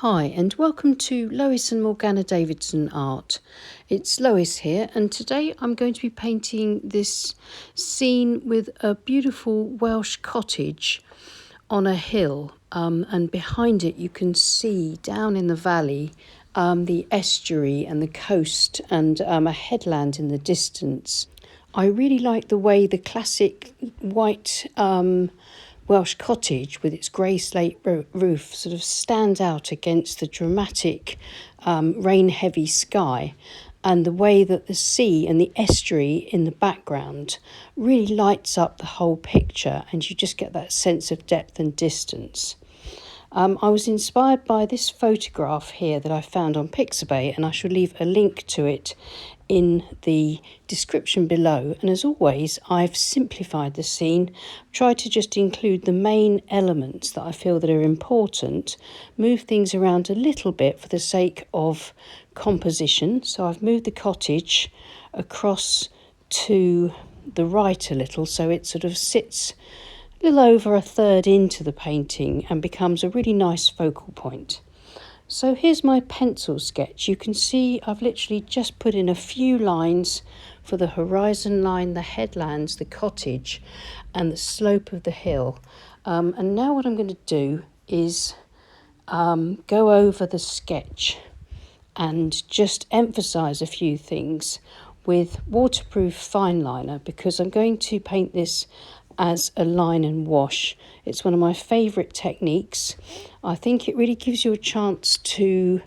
Hi and welcome to Lois and Morgana Davidson Art. It's Lois here, and today I'm going to be painting this scene with a beautiful Welsh cottage on a hill, and behind it you can see down in the valley the estuary and the coast and a headland in the distance. I really like the way the classic white Welsh cottage with its grey slate roof sort of stands out against the dramatic rain-heavy sky, and the way that the sea and the estuary in the background really lights up the whole picture, and you just get that sense of depth and distance. I was inspired by this photograph here that I found on Pixabay, and I shall leave a link to it in the description below. And as always, I've simplified the scene, tried to just include the main elements that I feel that are important, move things around a little bit for the sake of composition. So I've moved the cottage across to the right a little, so it sort of sits a little over a third into the painting and becomes a really nice focal point. So here's my pencil sketch. You can see I've literally just put in a few lines for the horizon line, the headlands, the cottage and the slope of the hill. And now what I'm going to do is go over the sketch and just emphasize a few things with waterproof fine liner, because I'm going to paint this as a line and wash. It's one of my favourite techniques. I think it really gives you a chance to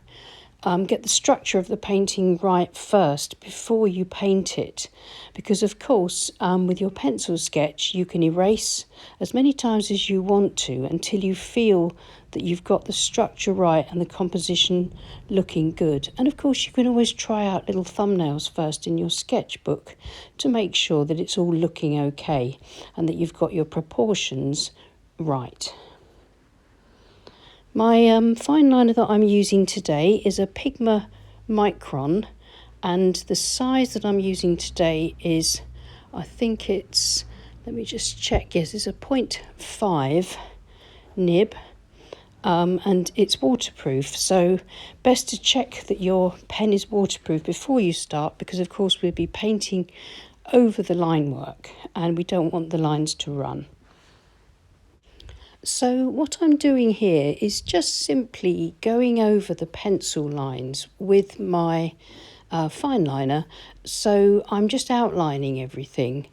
get the structure of the painting right first before you paint it, because of course with your pencil sketch you can erase as many times as you want to until you feel that you've got the structure right and the composition looking good. And of course you can always try out little thumbnails first in your sketchbook to make sure that it's all looking okay and that you've got your proportions right. My fine liner that I'm using today is a Pigma Micron, and the size that I'm using today is, I think it's, let me just check, yes, it's a 0.5 nib, and it's waterproof, so best to check that your pen is waterproof before you start, because of course we'll be painting over the line work and we don't want the lines to run. So what I'm doing here is just simply going over the pencil lines with my fine liner. So I'm just outlining everything.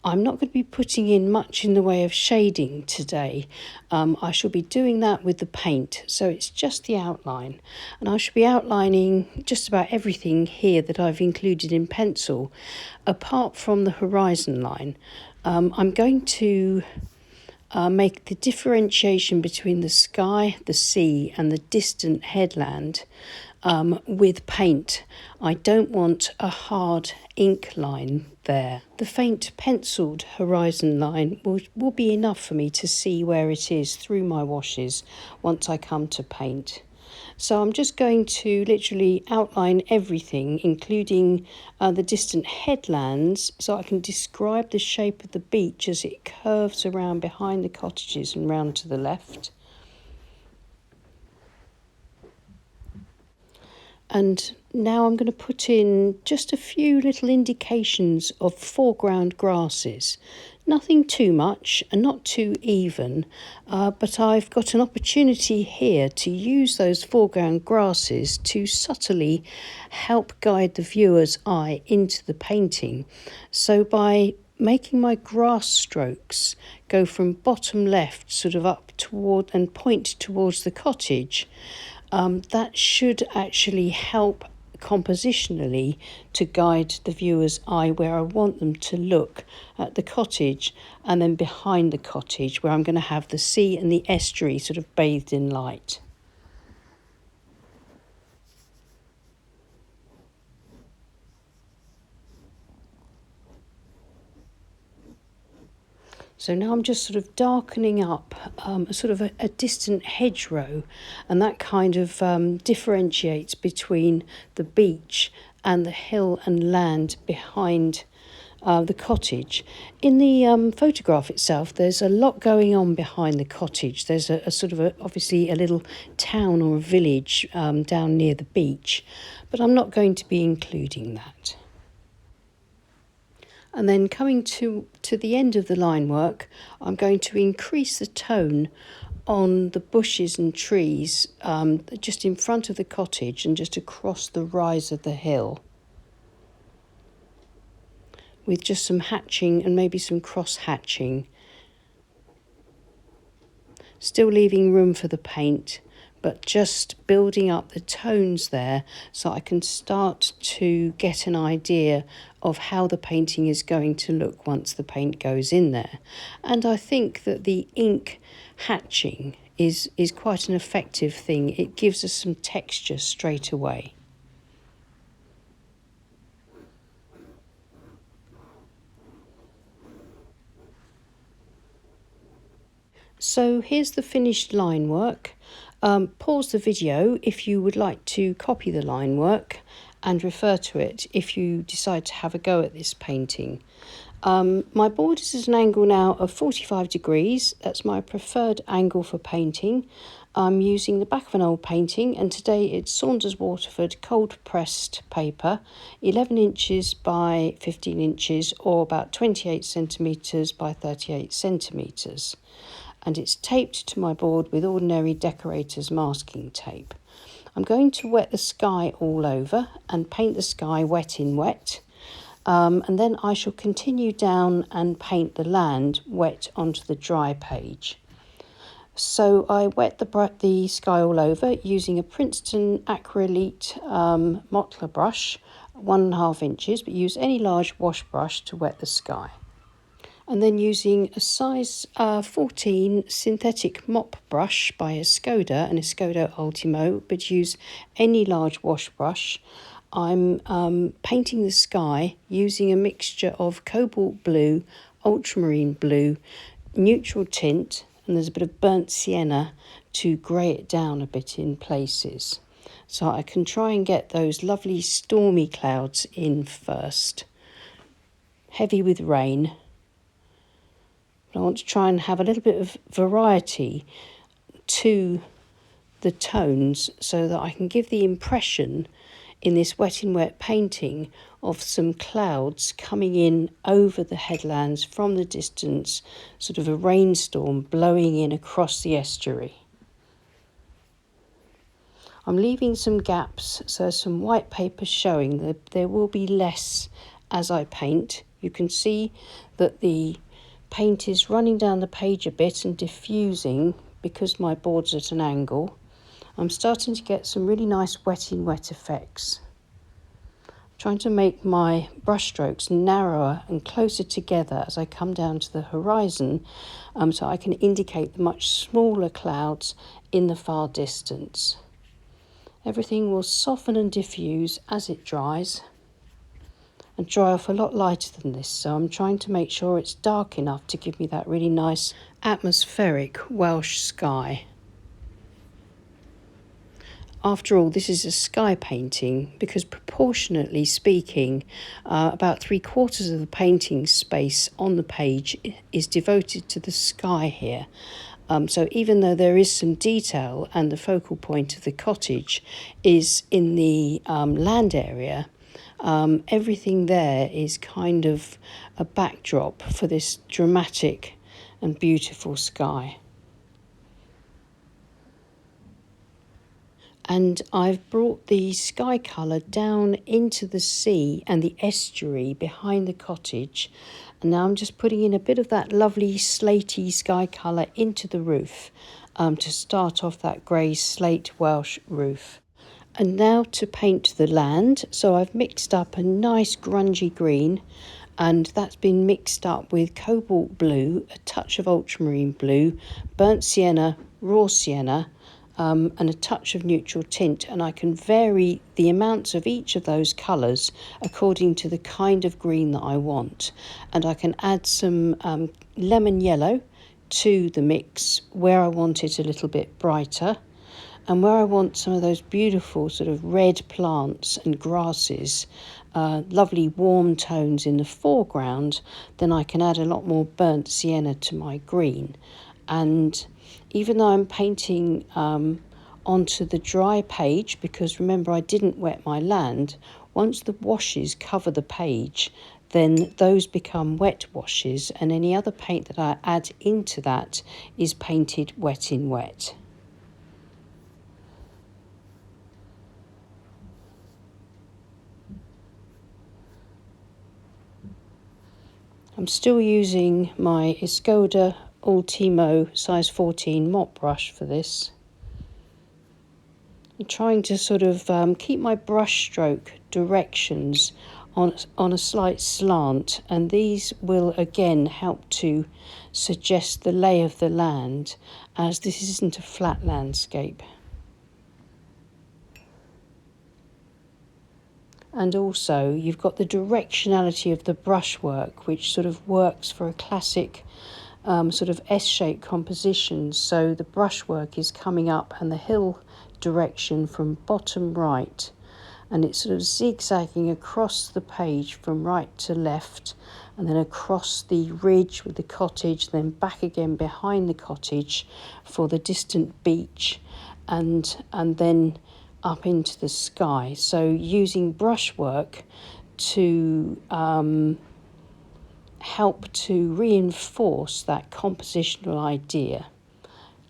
I'm not going to be putting in much in the way of shading today. I shall be doing that with the paint, so it's just the outline. And I shall be outlining just about everything here that I've included in pencil, apart from the horizon line. I'm going to make the differentiation between the sky, the sea and the distant headland with paint. I don't want a hard ink line there. The faint penciled horizon line will be enough for me to see where it is through my washes once I come to paint. So I'm just going to literally outline everything, including the distant headlands, so I can describe the shape of the beach as it curves around behind the cottages and round to the left. And now I'm going to put in just a few little indications of foreground grasses. Nothing too much and not too even, but I've got an opportunity here to use those foreground grasses to subtly help guide the viewer's eye into the painting. So by making my grass strokes go from bottom left sort of up toward and point towards the cottage, that should actually help compositionally to guide the viewer's eye where I want them to look at the cottage, and then behind the cottage where I'm going to have the sea and the estuary sort of bathed in light. So now I'm just sort of darkening up sort of a distant hedgerow, and that kind of differentiates between the beach and the hill and land behind the cottage. In the photograph itself, there's a lot going on behind the cottage. There's a sort of obviously a little town or a village down near the beach, but I'm not going to be including that. And then coming to the end of the line work, I'm going to increase the tone on the bushes and trees just in front of the cottage and just across the rise of the hill, with just some hatching and maybe some cross hatching, still leaving room for the paint, but just building up the tones there so I can start to get an idea of how the painting is going to look once the paint goes in there. And I think that the ink hatching is quite an effective thing. It gives us some texture straight away. So here's the finished line work. Pause the video if you would like to copy the line work and refer to it if you decide to have a go at this painting. My board is at an angle now of 45 degrees. That's my preferred angle for painting. I'm using the back of an old painting, and today it's Saunders Waterford cold pressed paper, 11 inches by 15 inches or about 28 centimetres by 38 centimetres. And it's taped to my board with ordinary decorator's masking tape. I'm going to wet the sky all over and paint the sky wet in wet. And then I shall continue down and paint the land wet onto the dry page. So I wet the sky all over using a Princeton Acrylite Mottler brush, 1.5 inches, but use any large wash brush to wet the sky. And then using a size 14 synthetic mop brush by Escoda, an Escoda Ultimo, but use any large wash brush. I'm painting the sky using a mixture of cobalt blue, ultramarine blue, neutral tint, and there's a bit of burnt sienna to grey it down a bit in places. So I can try and get those lovely stormy clouds in first, heavy with rain. I want to try and have a little bit of variety to the tones so that I can give the impression in this wet in wet painting of some clouds coming in over the headlands from the distance, sort of a rainstorm blowing in across the estuary. I'm leaving some gaps, so some white paper showing that there will be less as I paint. You can see that the paint is running down the page a bit and diffusing because my board's at an angle. I'm starting to get some really nice wet in wet effects. I'm trying to make my brush strokes narrower and closer together as I come down to the horizon, so I can indicate the much smaller clouds in the far distance. Everything will soften and diffuse as it dries and dry off a lot lighter than this, so I'm trying to make sure it's dark enough to give me that really nice atmospheric Welsh sky. After all, this is a sky painting because, proportionately speaking, about 3/4 of the painting space on the page is devoted to the sky here. So even though there is some detail and the focal point of the cottage is in the land area, everything there is kind of a backdrop for this dramatic and beautiful sky. And I've brought the sky colour down into the sea and the estuary behind the cottage. And now I'm just putting in a bit of that lovely slatey sky colour into the roof to start off that grey slate Welsh roof. And now to paint the land. So I've mixed up a nice grungy green, and that's been mixed up with cobalt blue, a touch of ultramarine blue, burnt sienna, raw sienna, and a touch of neutral tint, and I can vary the amounts of each of those colours according to the kind of green that I want. And I can add some lemon yellow to the mix where I want it a little bit brighter, And where I want some of those beautiful sort of red plants and grasses, lovely warm tones in the foreground, then I can add a lot more burnt sienna to my green. And even though I'm painting onto the dry page, because remember I didn't wet my land, once the washes cover the page, then those become wet washes, and any other paint that I add into that is painted wet in wet. I'm still using my Escoda Ultimo size 14 mop brush for this. I'm trying to sort of keep my brush stroke directions on a slight slant, and these will again help to suggest the lay of the land, as this isn't a flat landscape. And also you've got the directionality of the brushwork, which sort of works for a classic sort of S-shaped composition. So the brushwork is coming up and the hill direction from bottom right, and it's sort of zigzagging across the page from right to left, and then across the ridge with the cottage, then back again behind the cottage for the distant beach, and then up into the sky. So using brushwork to help to reinforce that compositional idea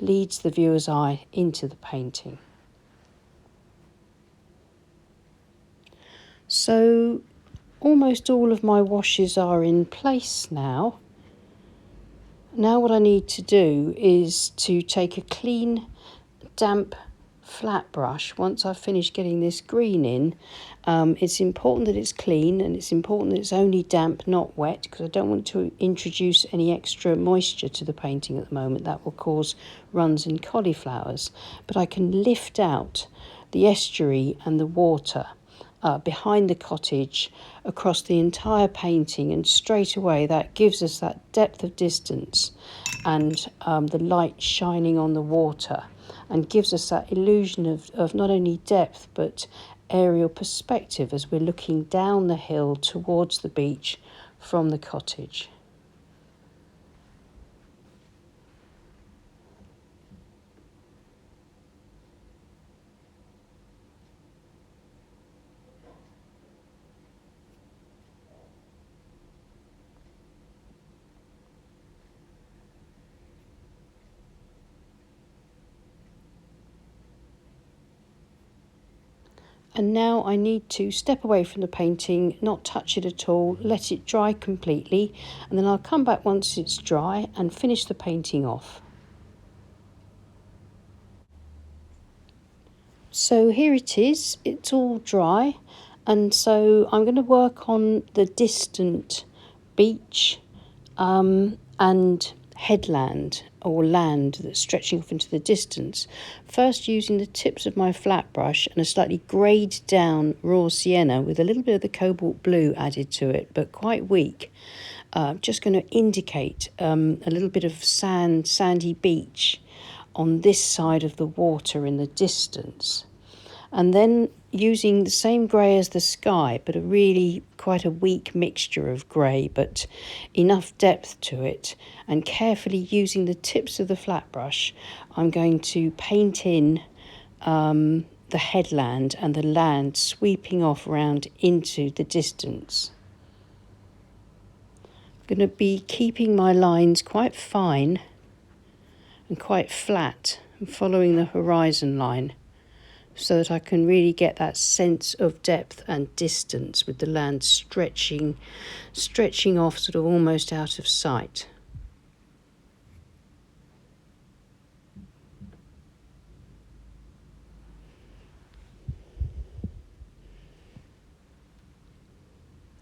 leads the viewer's eye into the painting. So almost all of my washes are in place now. Now what I need to do is to take a clean, damp, flat brush. Once I've finished getting this green in, it's important that it's clean, and it's important that it's only damp, not wet, because I don't want to introduce any extra moisture to the painting at the moment. That will cause runs and cauliflowers. But I can lift out the estuary and the water behind the cottage across the entire painting, and straight away that gives us that depth of distance and the light shining on the water, and gives us that illusion of not only depth but aerial perspective as we're looking down the hill towards the beach from the cottage. And now I need to step away from the painting, not touch it at all, let it dry completely, and then I'll come back once it's dry and finish the painting off. So here it is, it's all dry, and so I'm going to work on the distant beach and headland or land that's stretching off into the distance. First, using the tips of my flat brush and a slightly greyed down raw sienna with a little bit of the cobalt blue added to it, but quite weak. Just going to indicate a little bit of sandy beach on this side of the water in the distance. And then using the same grey as the sky, but a really quite a weak mixture of grey, but enough depth to it, and carefully using the tips of the flat brush, I'm going to paint in the headland and the land sweeping off round into the distance. I'm going to be keeping my lines quite fine and quite flat and following the horizon line, so that I can really get that sense of depth and distance with the land stretching off sort of almost out of sight.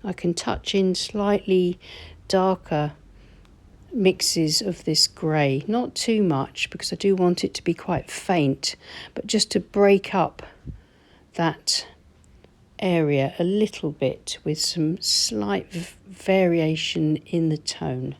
I can touch in slightly darker mixes of this grey, not too much because I do want it to be quite faint, but just to break up that area a little bit with some slight variation in the tone.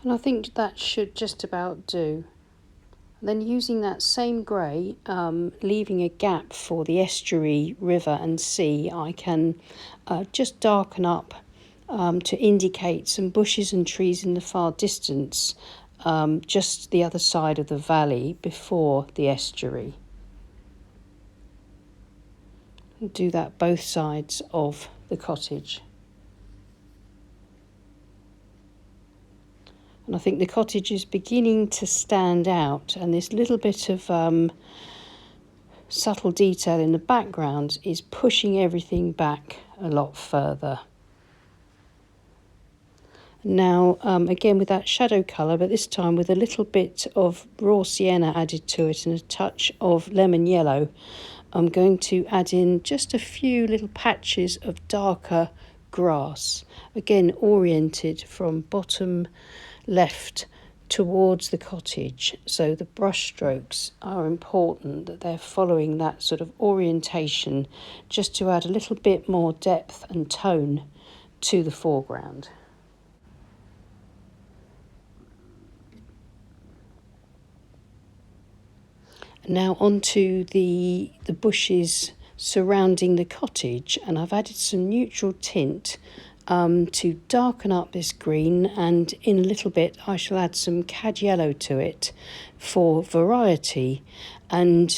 And I think that should just about do. Then using that same grey, leaving a gap for the estuary, river and sea, I can just darken up to indicate some bushes and trees in the far distance, just the other side of the valley before the estuary. And do that both sides of the cottage. And I think the cottage is beginning to stand out, and this little bit of subtle detail in the background is pushing everything back a lot further. Now, again with that shadow colour, but this time with a little bit of raw sienna added to it and a touch of lemon yellow, I'm going to add in just a few little patches of darker grass, again oriented from bottom left towards the cottage. So the brush strokes are important, that they're following that sort of orientation, just to add a little bit more depth and tone to the foreground. Now onto the bushes surrounding the cottage, and I've added some neutral tint to darken up this green, and in a little bit I shall add some cad yellow to it for variety, and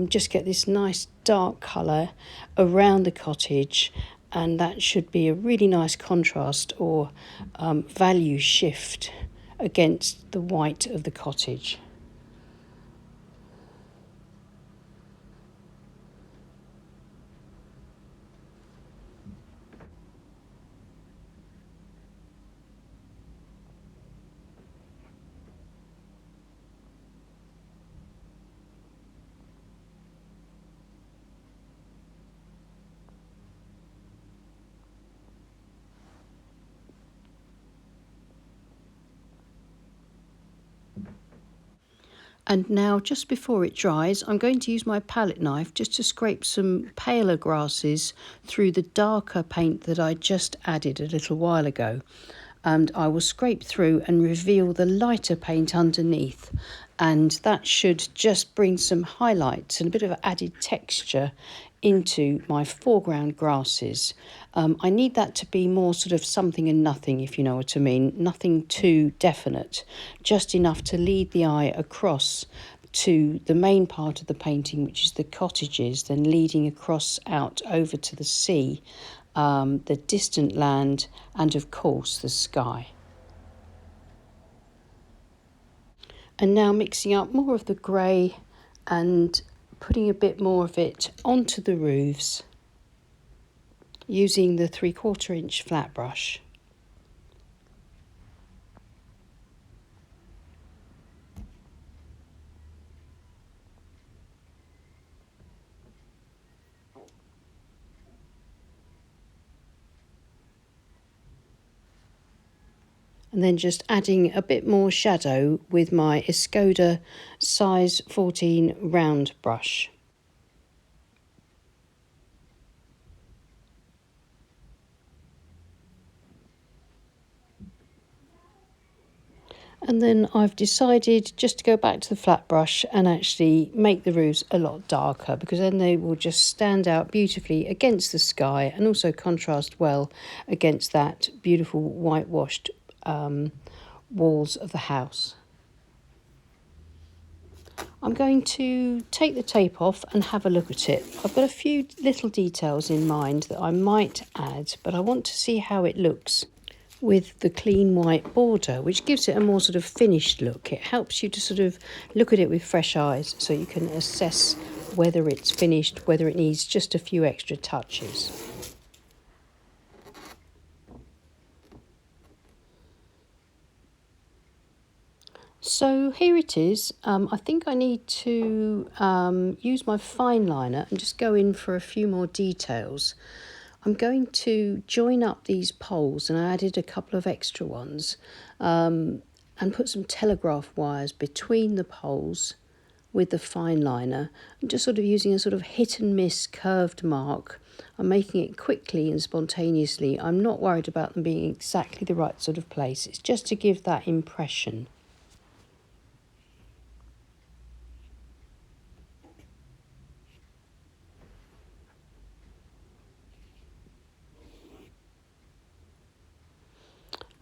just get this nice dark colour around the cottage, and that should be a really nice contrast or value shift against the white of the cottage. And now, just before it dries, I'm going to use my palette knife just to scrape some paler grasses through the darker paint that I just added a little while ago. And I will scrape through and reveal the lighter paint underneath. And that should just bring some highlights and a bit of added texture into my foreground grasses. I need that to be more sort of something and nothing, if you know what I mean. Nothing too definite, just enough to lead the eye across to the main part of the painting, which is the cottages, then leading across out over to the sea, the distant land, and of course the sky. And now mixing up more of the grey and putting a bit more of it onto the roofs using the 3/4 inch flat brush. And then just adding a bit more shadow with my Escoda size 14 round brush. And then I've decided just to go back to the flat brush and actually make the roofs a lot darker, because then they will just stand out beautifully against the sky and also contrast well against that beautiful whitewashed walls of the house. I'm going to take the tape off and have a look at it. I've got a few little details in mind that I might add, but I want to see how it looks with the clean white border, which gives it a more sort of finished look. It helps you to sort of look at it with fresh eyes, so you can assess whether it's finished, whether it needs just a few extra touches. So here it is. I think I need to use my fine liner and just go in for a few more details. I'm going to join up these poles, and I added a couple of extra ones, and put some telegraph wires between the poles with the fine liner. I'm just sort of using a sort of hit and miss curved mark I'm making it quickly and spontaneously. I'm not worried about them being exactly the right sort of place. It's just to give that impression.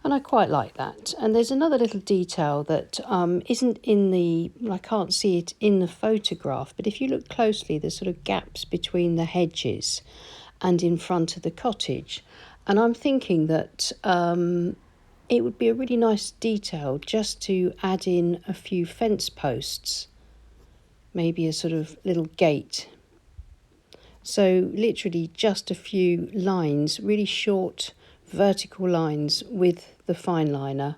And I quite like that. And there's another little detail that isn't in the, I can't see it in the photograph, but if you look closely, there's sort of gaps between the hedges and in front of the cottage. And I'm thinking that it would be a really nice detail just to add in a few fence posts, maybe a sort of little gate. So literally just a few lines, really short vertical lines with the fine liner,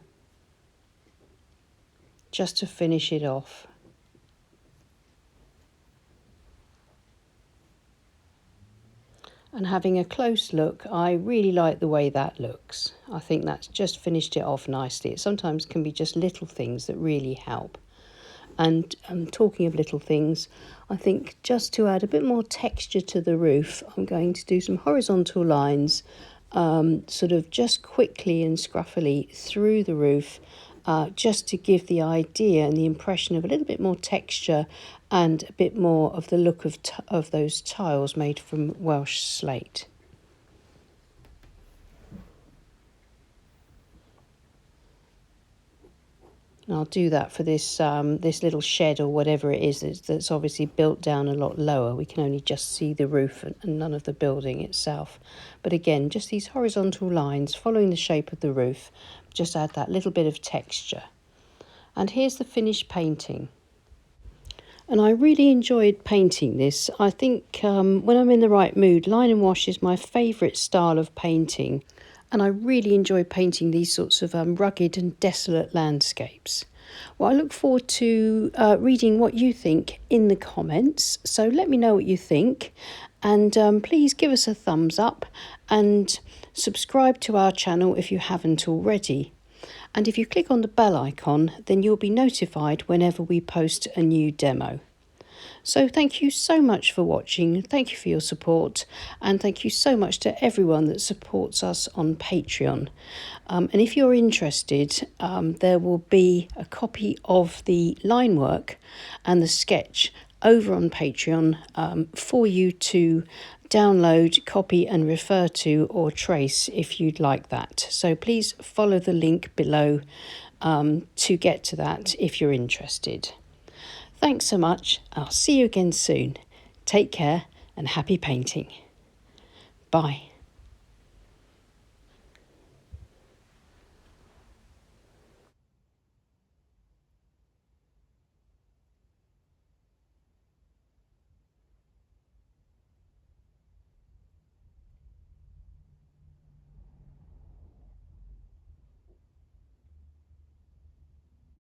just to finish it off. And having a close look, I really like the way that looks. I think that's just finished it off nicely. It sometimes can be just little things that really help. And talking of little things, I think just to add a bit more texture to the roof, I'm going to do some horizontal lines, sort of just quickly and scruffily through the roof, just to give the idea and the impression of a little bit more texture and a bit more of the look of those tiles made from Welsh slate. And I'll do that for this this little shed or whatever it is that's obviously built down a lot lower. We can only just see the roof and none of the building itself. But again, just these horizontal lines following the shape of the roof, just add that little bit of texture. And here's the finished painting. And I really enjoyed painting this. I think when I'm in the right mood, line and wash is my favourite style of painting. And I really enjoy painting these sorts of rugged and desolate landscapes. Well, I look forward to reading what you think in the comments. So let me know what you think. And please give us a thumbs up and subscribe to our channel if you haven't already. And if you click on the bell icon, then you'll be notified whenever we post a new demo. So thank you so much for watching. Thank you for your support. And thank you so much to everyone that supports us on Patreon. And if you're interested, there will be a copy of the line work and the sketch over on Patreon for you to download, copy and refer to or trace if you'd like that. So please follow the link below to get to that if you're interested. Thanks so much. I'll see you again soon. Take care and happy painting. Bye.